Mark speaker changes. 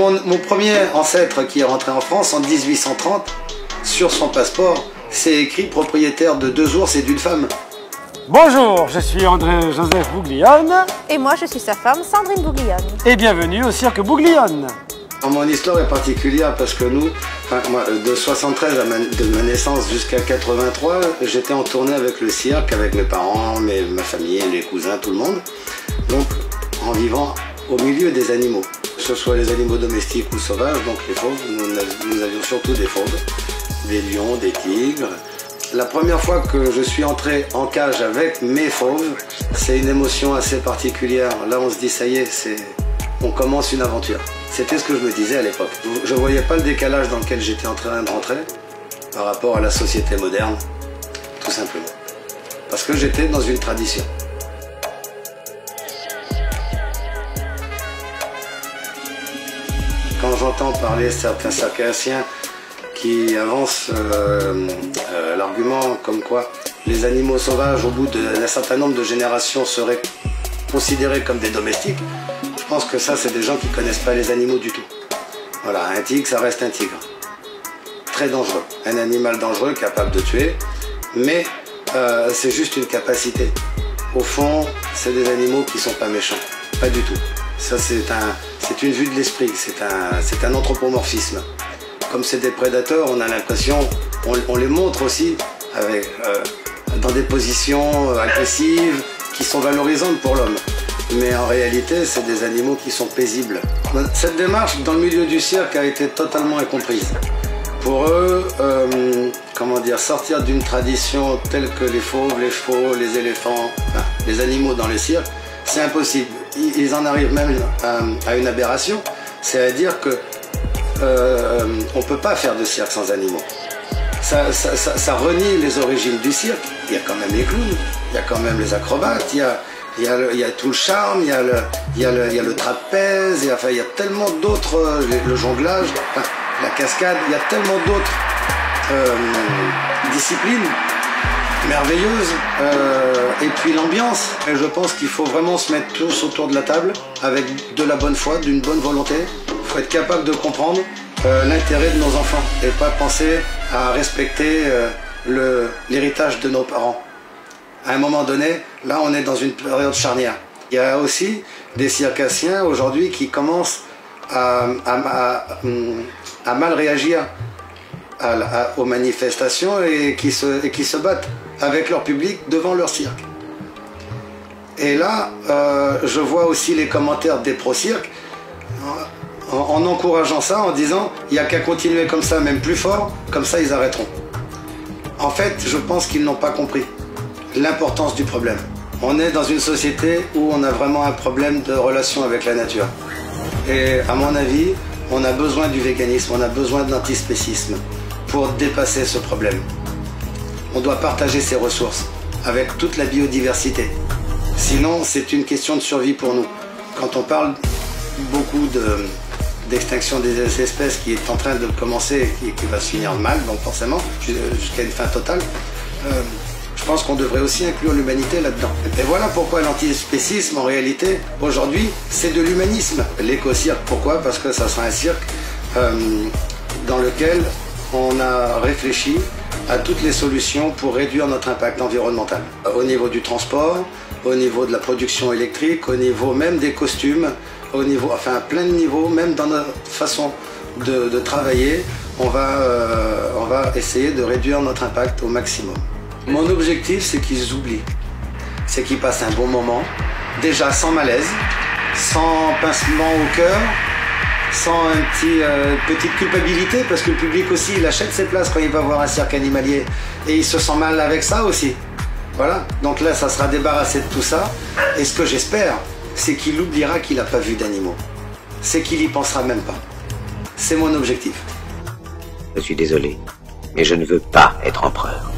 Speaker 1: Mon premier ancêtre qui est rentré en France en 1830, sur son passeport, c'est écrit propriétaire de 2 ours et d'une femme.
Speaker 2: Bonjour, je suis André-Joseph Bouglione.
Speaker 3: Et moi, je suis sa femme, Sandrine Bouglione.
Speaker 2: Et bienvenue au cirque Bouglione.
Speaker 1: Mon histoire est particulière parce que nous, moi, de 73 de ma naissance jusqu'à 83, j'étais en tournée avec le cirque, avec mes parents, ma famille, les cousins, tout le monde. Donc, en vivant au milieu des animaux, que ce soit les animaux domestiques ou sauvages, donc les fauves, nous avions surtout des fauves, des lions, des tigres. La première fois que je suis entré en cage avec mes fauves, c'est une émotion assez particulière. Là, on se dit, ça y est, on commence une aventure. C'était ce que je me disais à l'époque. Je ne voyais pas le décalage dans lequel j'étais en train de rentrer par rapport à la société moderne, tout simplement. Parce que j'étais dans une tradition. Quand j'entends parler certains circassiens qui avancent l'argument comme quoi les animaux sauvages, au bout d'un certain nombre de générations, seraient considérés comme des domestiques, je pense que ça, c'est des gens qui ne connaissent pas les animaux du tout. Voilà, un tigre, ça reste un tigre. Très dangereux. Un animal dangereux, capable de tuer, mais c'est juste une capacité. Au fond, c'est des animaux qui ne sont pas méchants. Pas du tout. Ça, c'est une vue de l'esprit, c'est un anthropomorphisme. Comme c'est des prédateurs, on a l'impression, on les montre aussi dans des positions agressives qui sont valorisantes pour l'homme. Mais en réalité, c'est des animaux qui sont paisibles. Cette démarche dans le milieu du cirque a été totalement incomprise. Pour eux, comment dire, sortir d'une tradition telle que les fauves, les chevaux, les éléphants, les animaux dans le cirque, c'est impossible. Ils en arrivent même à une aberration, c'est-à-dire que on ne peut pas faire de cirque sans animaux. Ça renie les origines du cirque. Il y a quand même les clowns, il y a quand même les acrobates, il y a tout le charme, il y a le trapèze, il y a tellement d'autres, le jonglage, la cascade, il y a tellement d'autres disciplines merveilleuses, et puis l'ambiance. Et je pense qu'il faut vraiment se mettre tous autour de la table avec de la bonne foi, d'une bonne volonté. Il faut être capable de comprendre l'intérêt de nos enfants et pas penser à respecter l'héritage de nos parents. À un moment donné, là on est dans une période charnière. Il y a aussi des circassiens aujourd'hui qui commencent à mal réagir aux manifestations et qui se battent avec leur public devant leur cirque. Et là, je vois aussi les commentaires des pro-cirques en encourageant ça, en disant il n'y a qu'à continuer comme ça, même plus fort, comme ça ils arrêteront. En fait, je pense qu'ils n'ont pas compris l'importance du problème. On est dans une société où on a vraiment un problème de relation avec la nature. Et à mon avis, on a besoin du véganisme, on a besoin de l'antispécisme pour dépasser ce problème. On doit partager ses ressources avec toute la biodiversité. Sinon, c'est une question de survie pour nous. Quand on parle beaucoup d'extinction des espèces qui est en train de commencer et qui va se finir mal, donc forcément, jusqu'à une fin totale, je pense qu'on devrait aussi inclure l'humanité là-dedans. Et voilà pourquoi l'antispécisme, en réalité, aujourd'hui, c'est de l'humanisme. L'éco-cirque, pourquoi? Parce que ça sera un cirque dans lequel on a réfléchi à toutes les solutions pour réduire notre impact environnemental. Au niveau du transport, au niveau de la production électrique, au niveau même des costumes, au niveau, enfin à plein de niveaux, même dans notre façon de travailler, on va essayer de réduire notre impact au maximum. Mon objectif, c'est qu'ils oublient, c'est qu'ils passent un bon moment, déjà sans malaise, sans pincement au cœur, sans petite culpabilité, parce que le public aussi, il achète ses places quand il va voir un cirque animalier, et il se sent mal avec ça aussi. Voilà, donc là, ça sera débarrassé de tout ça, et ce que j'espère, c'est qu'il oubliera qu'il n'a pas vu d'animaux. C'est qu'il y pensera même pas. C'est mon objectif.
Speaker 4: Je suis désolé, mais je ne veux pas être empereur.